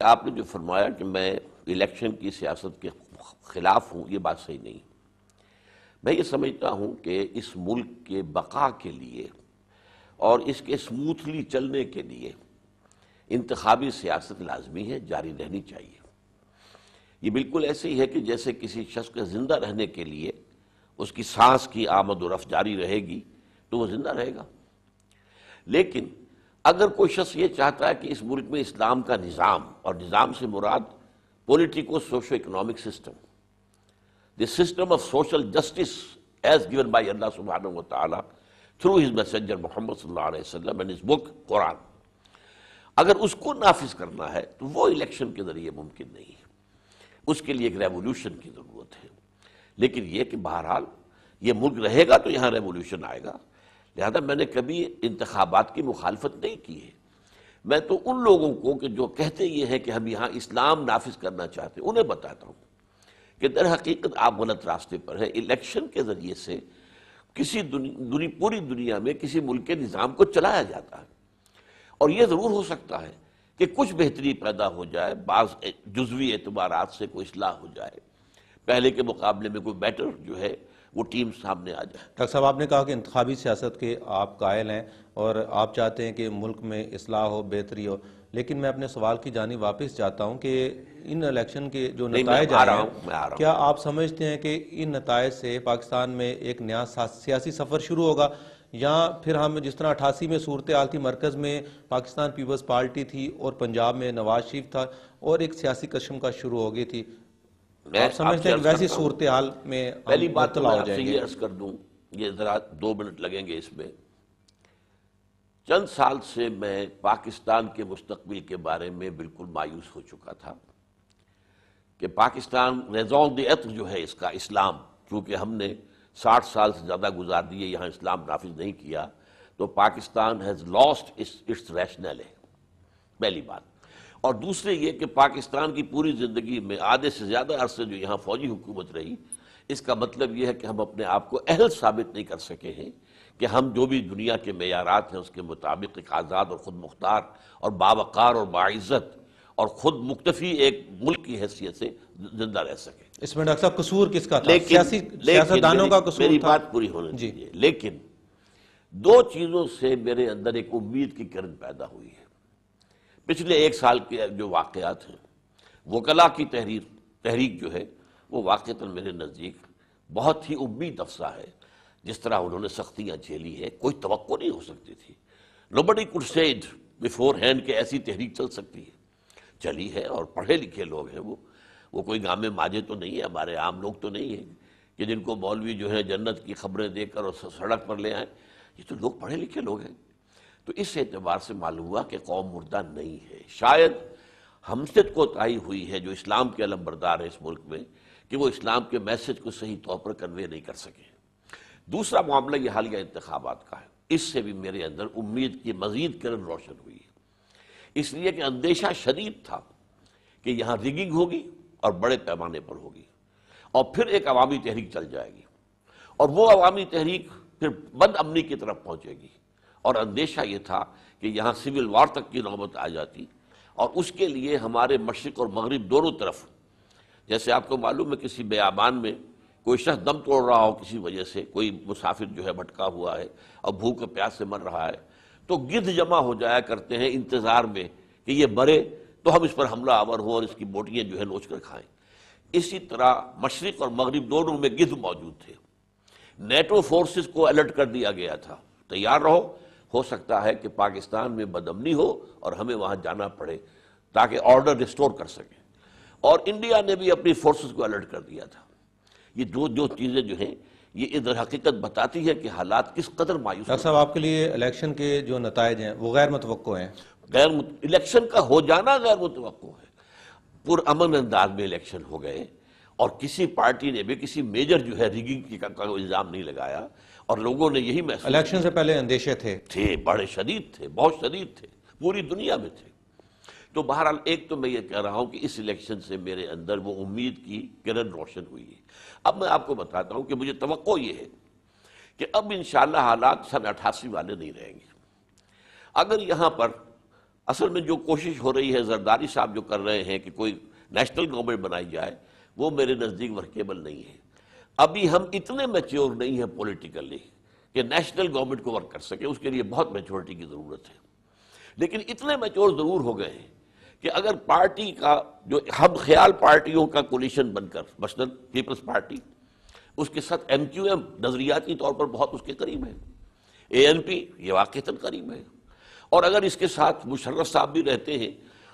آپ نے جو فرمایا کہ میں الیکشن کی سیاست کے خلاف ہوں، یہ بات صحیح نہیں۔ میں یہ سمجھتا ہوں کہ اس ملک کے بقا کے لیے اور اس کے اسموتھلی چلنے کے لیے انتخابی سیاست لازمی ہے، جاری رہنی چاہیے۔ یہ بالکل ایسے ہی ہے کہ جیسے کسی شخص کے زندہ رہنے کے لیے اس کی سانس کی آمد و رفت جاری رہے گی تو وہ زندہ رہے گا۔ لیکن اگر کوئی شخص یہ چاہتا ہے کہ اس ملک میں اسلام کا نظام، اور نظام سے مراد politico socio economic system, the system of social justice as given by Allah subhanahu wa ta'ala through his messenger Muhammad sallallahu alayhi wa sallam and his book قرآن، اگر اس کو نافذ کرنا ہے تو وہ الیکشن کے ذریعے ممکن نہیں ہے، اس کے لیے ایک ریولوشن کی ضرورت ہے۔ لیکن یہ کہ بہرحال یہ ملک رہے گا تو یہاں ریولوشن آئے گا، لہذا میں نے کبھی انتخابات کی مخالفت نہیں کی ہے۔ میں تو ان لوگوں کو کہ جو کہتے یہ ہیں کہ ہم یہاں اسلام نافذ کرنا چاہتے ہیں انہیں بتاتا ہوں کہ در حقیقت آپ غلط راستے پر ہیں۔ الیکشن کے ذریعے سے کسی پوری دنیا میں کسی ملک کے نظام کو چلایا جاتا ہے، اور یہ ضرور ہو سکتا ہے کہ کچھ بہتری پیدا ہو جائے، بعض جزوی اعتبارات سے کوئی اصلاح ہو جائے، پہلے کے مقابلے میں کوئی بیٹر جو ہے وہ ٹیم سامنے آ جائے۔ ڈاکٹر صاحب، آپ نے کہا کہ انتخابی سیاست کے آپ قائل ہیں اور آپ چاہتے ہیں کہ ملک میں اصلاح ہو، بہتری ہو، لیکن میں اپنے سوال کی جانب واپس جاتا ہوں کہ ان الیکشن کے جو نتائج آئے ہیں، کیا آپ سمجھتے ہیں کہ ان نتائج سے پاکستان میں ایک نیا سیاسی سفر شروع ہوگا، یا پھر ہم جس طرح 88 میں صورتحال تھی، مرکز میں پاکستان پیپلز پارٹی تھی اور پنجاب میں نواز شریف تھا اور ایک سیاسی کشمکش شروع ہو گئی تھی، آپ سمجھتے ہیں کہ ویسی صورتحال میں پہلی بات تو مبتلا میں ہو آپ سے جائیں یہ گے؟ عرض کر دوں، یہ ذرا 2 منٹ لگیں گے اس میں۔ چند سال سے میں پاکستان کے مستقبل کے بارے میں بالکل مایوس ہو چکا تھا کہ پاکستان ریزون دی ارتھ جو ہے اس کا اسلام، چونکہ ہم نے 60 سال سے زیادہ گزار دیے یہاں اسلام نافذ نہیں کیا، تو Pakistan has lost its rational ہے، پہلی بات۔ اور دوسرے یہ کہ پاکستان کی پوری زندگی میں آدھے سے زیادہ عرصے جو یہاں فوجی حکومت رہی، اس کا مطلب یہ ہے کہ ہم اپنے آپ کو اہل ثابت نہیں کر سکے ہیں کہ ہم جو بھی دنیا کے معیارات ہیں اس کے مطابق ایک آزاد اور خود مختار اور باوقار اور باعزت اور خود مکتفی ایک ملک کی حیثیت سے زندہ رہ سکے۔ اس میں ڈاکٹر صاحب قصور کس کا تھا؟ لیکن سیاستدانوں کا قصور میری تھا؟ بات پوری ہونے دیجیے۔ لیکن 2 چیزوں سے میرے اندر ایک امید کی کرن پیدا ہوئی ہے۔ پچھلے 1 سال کے جو واقعات ہیں، وکلاء کی تحریک جو ہے وہ واقعتاً میرے نزدیک بہت ہی امید افزا ہے۔ جس طرح انہوں نے سختیاں جھیلی ہے، کوئی توقع نہیں ہو سکتی تھی۔ nobody could say it beforehand کہ ایسی تحریک چل سکتی ہے، چلی ہے، اور پڑھے لکھے لوگ ہیں وہ کوئی گامے ماجے تو نہیں ہے، ہمارے عام لوگ تو نہیں ہیں کہ جن کو مولوی جو ہے جنت کی خبریں دے کر اور سڑک پر لے آئیں۔ یہ تو لوگ پڑھے لکھے لوگ ہیں۔ تو اس اعتبار سے معلوم ہوا کہ قوم مردہ نہیں ہے۔ شاید ہم سے کوتاہی ہوئی ہے جو اسلام کے علم بردار ہیں اس ملک میں، کہ وہ اسلام کے میسج کو صحیح طور پر کنوے نہیں کر سکے۔ دوسرا معاملہ یہ حالیہ انتخابات کا ہے، اس سے بھی میرے اندر امید کی مزید کرن روشن ہوئی ہے، اس لیے کہ اندیشہ شدید تھا کہ یہاں ریگنگ ہوگی اور بڑے پیمانے پر ہوگی، اور پھر ایک عوامی تحریک چل جائے گی، اور وہ عوامی تحریک پھر بد امنی کی طرف پہنچے گی، اور اندیشہ یہ تھا کہ یہاں سول وار تک کی نوبت آ جاتی، اور اس کے لیے ہمارے مشرق اور مغرب دونوں طرف، جیسے آپ کو معلوم ہے کسی بیابان میں کوئی شخص دم توڑ رہا ہو کسی وجہ سے، کوئی مسافر جو ہے بھٹکا ہوا ہے اور بھوک پیاس سے مر رہا ہے، تو گدھ جمع ہو جایا کرتے ہیں انتظار میں کہ یہ مرے تو ہم اس پر حملہ آور ہوں اور اس کی بوٹیاں جو ہے نوچ کر کھائیں۔ اسی طرح مشرق اور مغرب دونوں میں گدھ موجود تھے۔ نیٹو فورسز کو الرٹ کر دیا گیا تھا، تیار رہو، ہو سکتا ہے کہ پاکستان میں بدامنی ہو اور ہمیں وہاں جانا پڑے تاکہ آرڈر ریسٹور کر سکیں، اور انڈیا نے بھی اپنی فورسز کو الرٹ کر دیا تھا۔ یہ جو چیزیں جو ہیں یہ ادھر حقیقت بتاتی ہے کہ حالات کس قدر مایوس۔ ڈاکٹر صاحب، آپ کے لیے الیکشن کے جو نتائج ہیں وہ غیر متوقع ہیں؟ الیکشن کا ہو جانا غیر متوقع ہے۔ پرامن انداز میں الیکشن ہو گئے، اور کسی پارٹی نے بھی کسی میجر جو ہے ریگنگ کا الزام نہیں لگایا، اور لوگوں نے یہی محسوس الیکشن سے پہلے اندیشے تھے بڑے شدید تھے، بہت شدید تھے، پوری دنیا میں تھے۔ تو بہرحال ایک تو میں یہ کہہ رہا ہوں کہ اس الیکشن سے میرے اندر وہ امید کی کرن روشن ہوئی ہے۔ اب میں آپ کو بتاتا ہوں کہ مجھے توقع یہ ہے کہ اب انشاءاللہ حالات سن 88 والے نہیں رہیں گے۔ اگر یہاں پر اصل میں جو کوشش ہو رہی ہے زرداری صاحب جو کر رہے ہیں کہ کوئی نیشنل گورنمنٹ بنائی جائے، وہ میرے نزدیک ورکیبل نہیں ہے۔ ابھی ہم اتنے میچور نہیں ہیں پولیٹیکلی کہ نیشنل گورنمنٹ کو ورک کر سکے، اس کے لیے بہت میچورٹی کی ضرورت ہے، لیکن اتنے میچور ضرور ہو گئے ہیں کہ اگر پارٹی کا جو ہم خیال پارٹیوں کا کولیشن بن کر، مثلاً پیپلز پارٹی، اس کے ساتھ ایم کیو ایم نظریاتی طور پر بہت اس کے قریب ہے، اے این پی یہ واقعتاً قریب ہے، اور اگر اس کے ساتھ مشرف صاحب بھی رہتے ہیں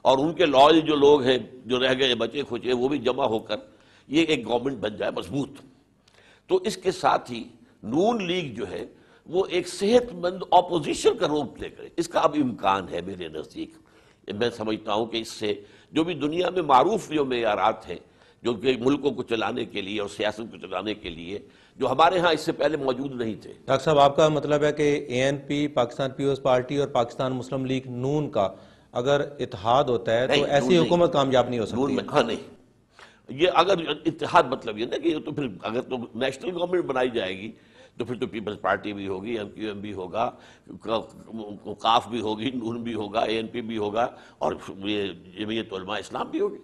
اور ان کے لائل جو لوگ ہیں جو رہ گئے بچے کھچے وہ بھی جمع ہو کر یہ ایک گورنمنٹ بن جائے مضبوط، تو اس کے ساتھ ہی نون لیگ جو ہے وہ ایک صحت مند اپوزیشن کا روپ لے کر، اس کا اب امکان ہے میرے نزدیک۔ میں سمجھتا ہوں کہ اس سے جو بھی دنیا میں معروف جو معیارات ہیں جو کہ ملکوں کو چلانے کے لیے اور سیاست کو چلانے کے لیے، جو ہمارے ہاں اس سے پہلے موجود نہیں تھے۔ ڈاکٹر صاحب، آپ کا مطلب ہے کہ A N P, Pakistan Peoples Party اور پاکستان مسلم لیگ نون کا اگر اتحاد ہوتا ہے تو ایسی حکومت کامیاب نہیں ہو سکتی ہے؟ ہاں نہیں، یہ اگر اتحاد مطلب یہ نا کہ تو پھر اگر تو نیشنل گورنمنٹ بنائی جائے گی تو پھر تو پیپلز پارٹی بھی ہوگی، ایم کیو ایم بھی ہوگا، کاف بھی ہوگی، نون بھی ہوگا، اے این پی بھی ہوگا، اور یہ جمعیت علماء اسلام بھی ہوگی۔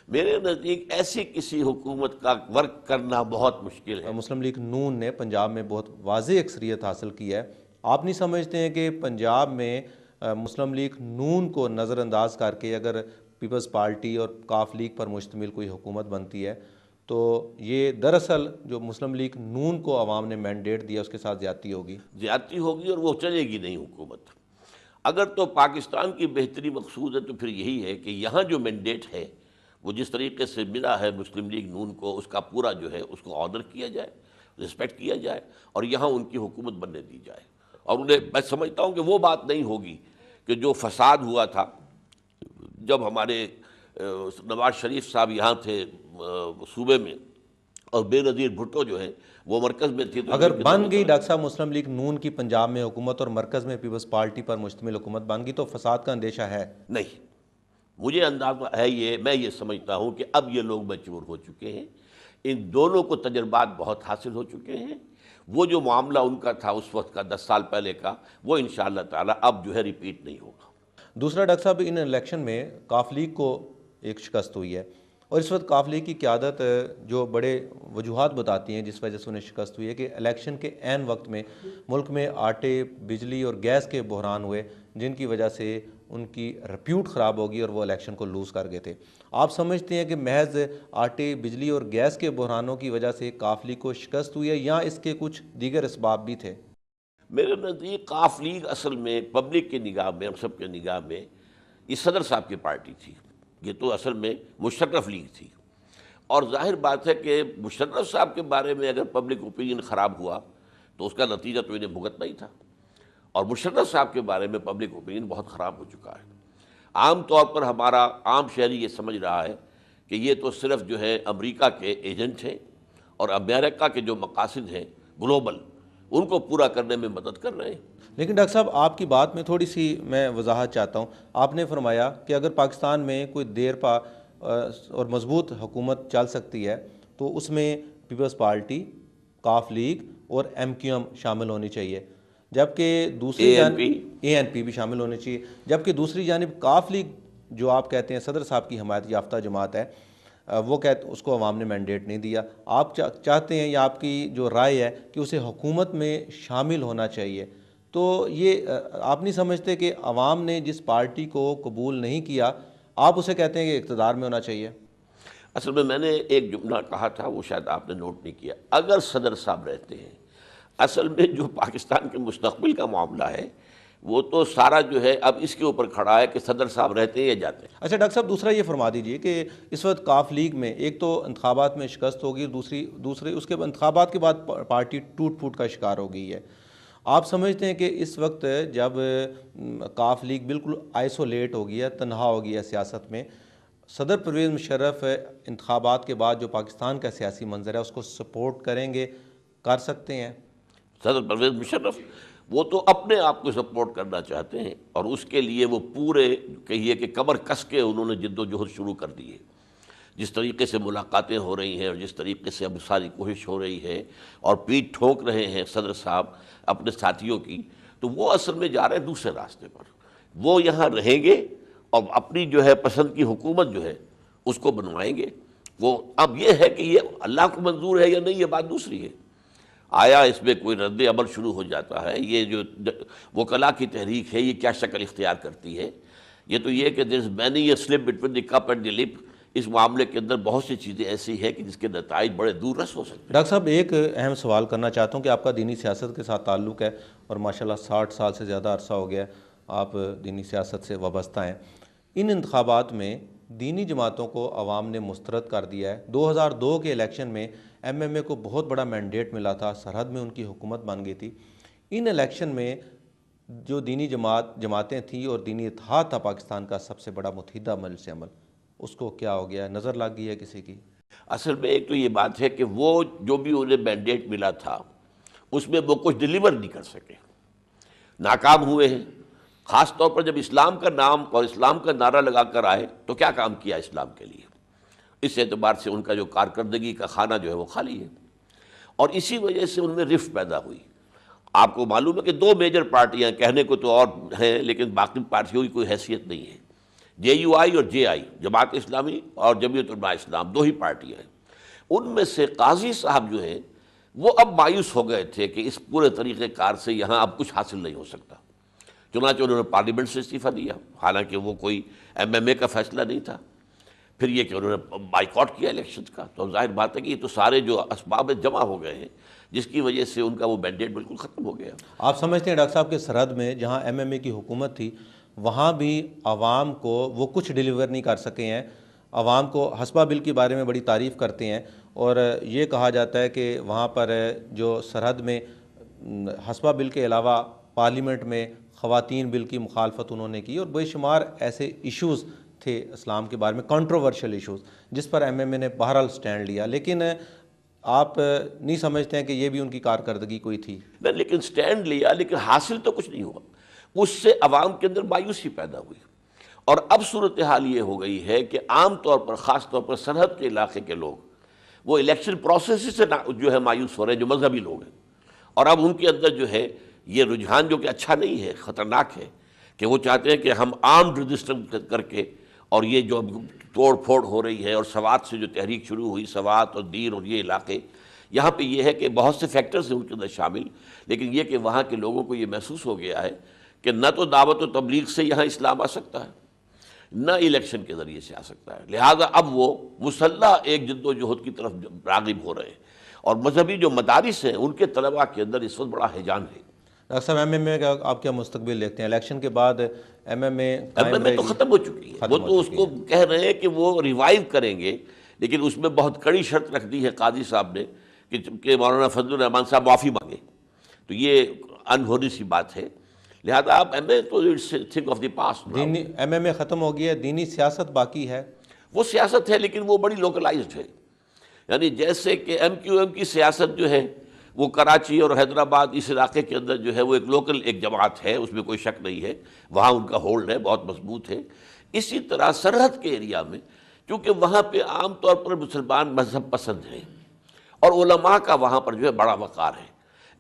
میرے نزدیک ایسی کسی حکومت کا ورک کرنا بہت مشکل ہے۔ مسلم لیگ نون نے پنجاب میں بہت واضح اکثریت حاصل کی ہے، آپ نہیں سمجھتے ہیں کہ پنجاب میں مسلم لیگ نون کو نظر انداز کر کے اگر پیپلز پارٹی اور کاف لیگ پر مشتمل کوئی حکومت بنتی ہے تو یہ دراصل جو مسلم لیگ نون کو عوام نے مینڈیٹ دیا اس کے ساتھ زیادتی ہوگی؟ زیادتی ہوگی اور وہ چلے گی نہیں حکومت۔ اگر تو پاکستان کی بہتری مقصود ہے تو پھر یہی ہے کہ یہاں جو مینڈیٹ ہے وہ جس طریقے سے ملا ہے مسلم لیگ نون کو، اس کا پورا جو ہے اس کو آنر کیا جائے، رسپیکٹ کیا جائے، اور یہاں ان کی حکومت بننے دی جائے۔ اور انہیں میں سمجھتا ہوں کہ وہ بات نہیں ہوگی کہ جو فساد ہوا تھا جب ہمارے نواز شریف صاحب یہاں تھے صوبے میں، اور بے نظیر بھٹو جو ہے وہ مرکز میں تھی۔ اگر بن گئی ڈاکٹر صاحب مسلم لیگ نون کی پنجاب میں حکومت اور مرکز میں پیپلز پارٹی پر مشتمل حکومت بن گئی تو فساد کا اندیشہ ہے؟ نہیں، مجھے اندازہ ہے میں یہ سمجھتا ہوں کہ اب یہ لوگ میچور ہو چکے ہیں، ان دونوں کو تجربات بہت حاصل ہو چکے ہیں، وہ جو معاملہ ان کا تھا اس وقت کا 10 سال پہلے کا وہ انشاءاللہ تعالی اب جو ہے ریپیٹ نہیں ہوگا۔ دوسرا ڈاکٹر صاحب، ان الیکشن میں کاف لیگ کو ایک شکست ہوئی ہے، اور اس وقت کاف لیگ کی قیادت جو بڑے وجوہات بتاتی ہیں جس وجہ سے انہیں شکست ہوئی ہے کہ الیکشن کے عین وقت میں ملک میں آٹے، بجلی اور گیس کے بحران ہوئے جن کی وجہ سے ان کی ریپیوٹ خراب ہوگی اور وہ الیکشن کو لوز کر گئے تھے۔ آپ سمجھتے ہیں کہ محض آٹے، بجلی اور گیس کے بحرانوں کی وجہ سے کاف لیگ کو شکست ہوئی ہے یا اس کے کچھ دیگر اسباب بھی تھے؟ میرے نزدیک کاف لیگ اصل میں پبلک کی نگاہ میں، ہم سب کے نگاہ میں یہ صدر صاحب کی پارٹی تھی، یہ تو اصل میں مشرف لیگ تھی، اور ظاہر بات ہے کہ مشرف صاحب کے بارے میں اگر پبلک اوپینین خراب ہوا تو اس کا نتیجہ تو انہیں بھگتنا ہی تھا، اور مشرف صاحب کے بارے میں پبلک اوپینین بہت خراب ہو چکا ہے۔ عام طور پر ہمارا عام شہری یہ سمجھ رہا ہے کہ یہ تو صرف جو ہے امریکہ کے ایجنٹ ہیں اور امریکہ کے جو مقاصد ہیں گلوبل ان کو پورا کرنے میں مدد کر رہے ہیں۔ لیکن ڈاکٹر صاحب، آپ کی بات میں تھوڑی سی میں وضاحت چاہتا ہوں۔ آپ نے فرمایا کہ اگر پاکستان میں کوئی دیر پا اور مضبوط حکومت چل سکتی ہے تو اس میں پیپلز پارٹی، کاف لیگ اور ایم کیو ایم شامل ہونی چاہیے، جبکہ دوسری جانب اے این پی بھی شامل ہونی چاہیے، جبکہ دوسری جانب کاف لیگ جو آپ کہتے ہیں صدر صاحب کی حمایت یافتہ جماعت ہے، وہ اس کو عوام نے مینڈیٹ نہیں دیا۔ آپ چاہتے ہیں یا آپ کی جو رائے ہے کہ اسے حکومت میں شامل ہونا چاہیے، تو یہ آپ نہیں سمجھتے کہ عوام نے جس پارٹی کو قبول نہیں کیا آپ اسے کہتے ہیں کہ اقتدار میں ہونا چاہیے؟ اصل میں نے ایک جملہ کہا تھا، وہ شاید آپ نے نوٹ نہیں کیا، اگر صدر صاحب رہتے ہیں، اصل میں جو پاکستان کے مستقبل کا معاملہ ہے وہ تو سارا جو ہے اب اس کے اوپر کھڑا ہے کہ صدر صاحب رہتے ہیں یا جاتے ہیں۔ اچھا ڈاکٹر صاحب، دوسرا یہ فرما دیجئے کہ اس وقت کاف لیگ میں ایک تو انتخابات میں شکست ہوگی، دوسرے اس کے انتخابات کے بعد پارٹی ٹوٹ پھوٹ کا شکار ہو گئی ہے۔ آپ سمجھتے ہیں کہ اس وقت جب کاف لیگ بالکل آئسولیٹ ہو گیا، تنہا ہو گیا سیاست میں، صدر پرویز مشرف انتخابات کے بعد جو پاکستان کا سیاسی منظر ہے اس کو سپورٹ کریں گے، کر سکتے ہیں؟ صدر پرویز مشرف وہ تو اپنے آپ کو سپورٹ کرنا چاہتے ہیں، اور اس کے لیے وہ پورے کہیے کہ کمر کس کے انہوں نے جد و جہد شروع کر دی ہے۔ جس طریقے سے ملاقاتیں ہو رہی ہیں اور جس طریقے سے اب ساری کوشش ہو رہی ہے اور پیٹ ٹھوک رہے ہیں صدر صاحب اپنے ساتھیوں کی، تو وہ اصل میں جا رہے ہیں دوسرے راستے پر۔ وہ یہاں رہیں گے اور اپنی جو ہے پسند کی حکومت جو ہے اس کو بنوائیں گے. وہ اب یہ ہے کہ یہ اللہ کو منظور ہے یا نہیں یہ بات دوسری ہے. آیا اس میں کوئی رد عمل شروع ہو جاتا ہے. یہ جو وکلاء کی تحریک ہے یہ کیا شکل اختیار کرتی ہے؟ یہ تو یہ کہ there's many a slip between the cup and the lip. اس معاملے کے اندر بہت سی چیزیں ایسی ہیں کہ جس کے نتائج بڑے دور رس ہو سکتے ہیں. ڈاکٹر صاحب ایک اہم سوال کرنا چاہتا ہوں کہ آپ کا دینی سیاست کے ساتھ تعلق ہے اور ماشاءاللہ 60 سال سے زیادہ عرصہ ہو گیا ہے آپ دینی سیاست سے وابستہ ہیں. ان انتخابات میں دینی جماعتوں کو عوام نے مسترد کر دیا ہے. 2002 کے الیکشن میں ایم ایم اے کو بہت بڑا مینڈیٹ ملا تھا, سرحد میں ان کی حکومت بن گئی تھی. ان الیکشن میں جو دینی جماعتیں تھیں اور دینی اتحاد تھا پاکستان کا سب سے بڑا متحدہ مجلس عمل, اس کو کیا ہو گیا؟ نظر لگ گئی ہے کسی کی؟ اصل میں ایک تو یہ بات ہے کہ وہ جو بھی انہیں مینڈیٹ ملا تھا اس میں وہ کچھ ڈیلیور نہیں کر سکے, ناکام ہوئے ہیں. خاص طور پر جب اسلام کا نام اور اسلام کا نعرہ لگا کر آئے تو کیا کام کیا اسلام کے لیے؟ اس اعتبار سے ان کا جو کارکردگی کا خانہ جو ہے وہ خالی ہے. اور اسی وجہ سے ان میں رفت پیدا ہوئی. آپ کو معلوم ہے کہ 2 میجر پارٹیاں, کہنے کو تو اور ہیں لیکن باقی پارٹیوں کی کوئی حیثیت نہیں ہے. JUI اور JI, جماعت اسلامی اور جمعیت علماء اسلام, 2 ہی پارٹیاں ہیں. ان میں سے قاضی صاحب جو ہیں وہ اب مایوس ہو گئے تھے کہ اس پورے طریقہ کار سے یہاں اب کچھ حاصل نہیں ہو سکتا. چنانچہ انہوں نے پارلیمنٹ سے استعفیٰ دیا, حالانکہ وہ کوئی MMA کا فیصلہ نہیں تھا. پھر یہ کہ انہوں نے بائیکاٹ کیا الیکشن کا. تو ظاہر بات ہے کہ یہ تو سارے جو اسباب جمع ہو گئے ہیں جس کی وجہ سے ان کا وہ مینڈیٹ بالکل ختم ہو گیا. آپ سمجھتے ہیں ڈاکٹر صاحب کہ سرحد میں جہاں MMA کی حکومت تھی وہاں بھی عوام کو وہ کچھ ڈیلیور نہیں کر سکے ہیں؟ عوام کو حسبہ بل کے بارے میں بڑی تعریف کرتے ہیں اور یہ کہا جاتا ہے کہ وہاں پر جو سرحد میں حسبہ بل کے علاوہ پارلیمنٹ میں خواتین بل کی مخالفت انہوں نے کی اور بے شمار ایسے ایشوز تھے اسلام کے بارے میں, کنٹروورشل ایشوز, جس پر MMA نے بہرحال سٹینڈ لیا. لیکن آپ نہیں سمجھتے ہیں کہ یہ بھی ان کی کارکردگی کوئی تھی؟ نہیں, لیکن سٹینڈ لیا لیکن حاصل تو کچھ نہیں ہوا. اس سے عوام کے اندر مایوسی پیدا ہوئی. اور اب صورتحال یہ ہو گئی ہے کہ عام طور پر, خاص طور پر سرحد کے علاقے کے لوگ وہ الیکشن پروسیس سے جو ہے مایوس ہو رہے ہیں, جو مذہبی لوگ ہیں. اور اب ان کے اندر جو ہے یہ رجحان جو کہ اچھا نہیں ہے, خطرناک ہے, کہ وہ چاہتے ہیں کہ ہم آرمڈ رجسٹر کر کے, اور یہ جو توڑ پھوڑ ہو رہی ہے اور سوات سے جو تحریک شروع ہوئی, سوات اور دیر اور یہ علاقے, یہاں پہ یہ ہے کہ بہت سے فیکٹرز ہیں ان کے اندر شامل, لیکن یہ کہ وہاں کے لوگوں کو یہ محسوس ہو گیا ہے کہ نہ تو دعوت و تبلیغ سے یہاں اسلام آ سکتا ہے, نہ الیکشن کے ذریعے سے آ سکتا ہے. لہٰذا اب وہ مسلح ایک جد و جہد کی طرف راغب ہو رہے ہیں. اور مذہبی جو مدارس ہیں ان کے طلباء کے اندر اس وقت بڑا ہیجان ہے. ڈاکٹر صاحب MMA کا آپ کیا مستقبل دیکھتے ہیں؟ الیکشن کے بعد MMA تو ختم ہو چکی ہے. وہ تو اس کو کہہ رہے ہیں کہ وہ ریوائیو کریں گے, لیکن اس میں بہت کڑی شرط رکھ دی ہے قاضی صاحب نے کہ مولانا فضل الرحمان صاحب معافی مانگے. تو یہ انہونی سی بات ہے. لہذا آپ MMA تو think of the past. MMA ختم ہو گئی ہے, دینی سیاست باقی ہے. وہ سیاست ہے لیکن وہ بڑی لوکلائزڈ ہے. یعنی جیسے کہ MQM کی سیاست جو ہے وہ کراچی اور حیدرآباد اس علاقے کے اندر جو ہے وہ ایک لوکل ایک جماعت ہے, اس میں کوئی شک نہیں ہے, وہاں ان کا ہولڈ ہے, بہت مضبوط ہے. اسی طرح سرحد کے ایریا میں چونکہ وہاں پہ عام طور پر مسلمان مذہب پسند ہیں اور علماء کا وہاں پر جو ہے بڑا وقار ہے,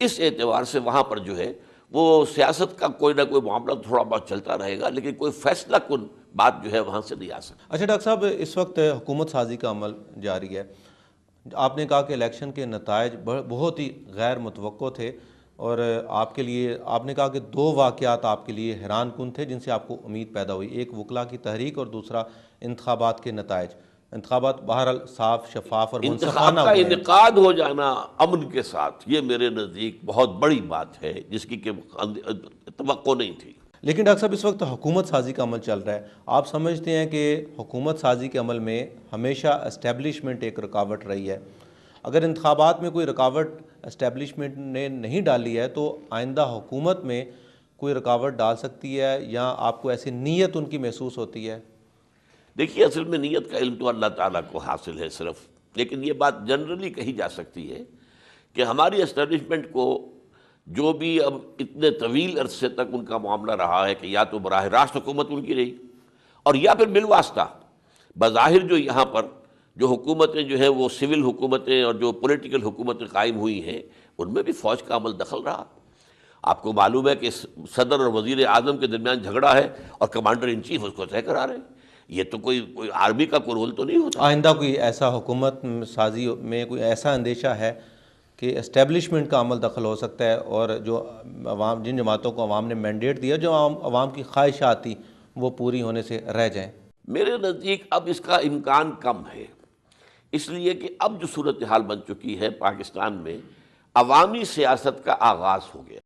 اس اعتبار سے وہاں پر جو ہے وہ سیاست کا کوئی نہ کوئی معاملہ تھوڑا بہت چلتا رہے گا, لیکن کوئی فیصلہ کن بات جو ہے وہاں سے نہیں آ سکتی. اچھا ڈاکٹر صاحب, اس وقت حکومت سازی کا عمل جاری ہے. آپ نے کہا کہ الیکشن کے نتائج بہت ہی غیر متوقع تھے اور آپ کے لیے, آپ نے کہا کہ 2 واقعات آپ کے لیے حیران کن تھے جن سے آپ کو امید پیدا ہوئی, ایک وکلاء کی تحریک اور دوسرا انتخابات کے نتائج. انتخابات بہرحال صاف, شفاف اور منصفانہ انتخاب کا انعقاد ہو جانا امن کے ساتھ, یہ میرے نزدیک بہت بڑی بات ہے جس کی کہ توقع نہیں تھی. لیکن ڈاکٹر صاحب اس وقت حکومت سازی کا عمل چل رہا ہے. آپ سمجھتے ہیں کہ حکومت سازی کے عمل میں ہمیشہ اسٹیبلشمنٹ ایک رکاوٹ رہی ہے؟ اگر انتخابات میں کوئی رکاوٹ اسٹیبلشمنٹ نے نہیں ڈالی ہے تو آئندہ حکومت میں کوئی رکاوٹ ڈال سکتی ہے, یا آپ کو ایسی نیت ان کی محسوس ہوتی ہے؟ دیکھیے, اصل میں نیت کا علم تو اللہ تعالیٰ کو حاصل ہے صرف, لیکن یہ بات جنرلی کہی جا سکتی ہے کہ ہماری اسٹیبلشمنٹ کو جو بھی اب اتنے طویل عرصے تک ان کا معاملہ رہا ہے کہ یا تو براہ راست حکومت ان کی رہی اور یا پھر بالواسطہ بظاہر جو یہاں پر جو حکومتیں جو ہیں وہ سول حکومتیں اور جو پولیٹیکل حکومتیں قائم ہوئی ہیں ان میں بھی فوج کا عمل دخل رہا. آپ کو معلوم ہے کہ صدر اور وزیر اعظم کے درمیان جھگڑا ہے اور کمانڈر ان چیف اس کو طے کرا رہے ہیں. یہ تو کوئی آرمی کا کوئی رول تو نہیں ہوتا. آئندہ کوئی ایسا حکومت سازی میں کوئی ایسا اندیشہ ہے کہ اسٹیبلشمنٹ کا عمل دخل ہو سکتا ہے اور جو عوام، جن جماعتوں کو عوام نے مینڈیٹ دیا، جو عوام کی خواہشات تھی وہ پوری ہونے سے رہ جائیں؟ میرے نزدیک اب اس کا امکان کم ہے، اس لیے کہ اب جو صورتحال بن چکی ہے پاکستان میں، عوامی سیاست کا آغاز ہو گیا.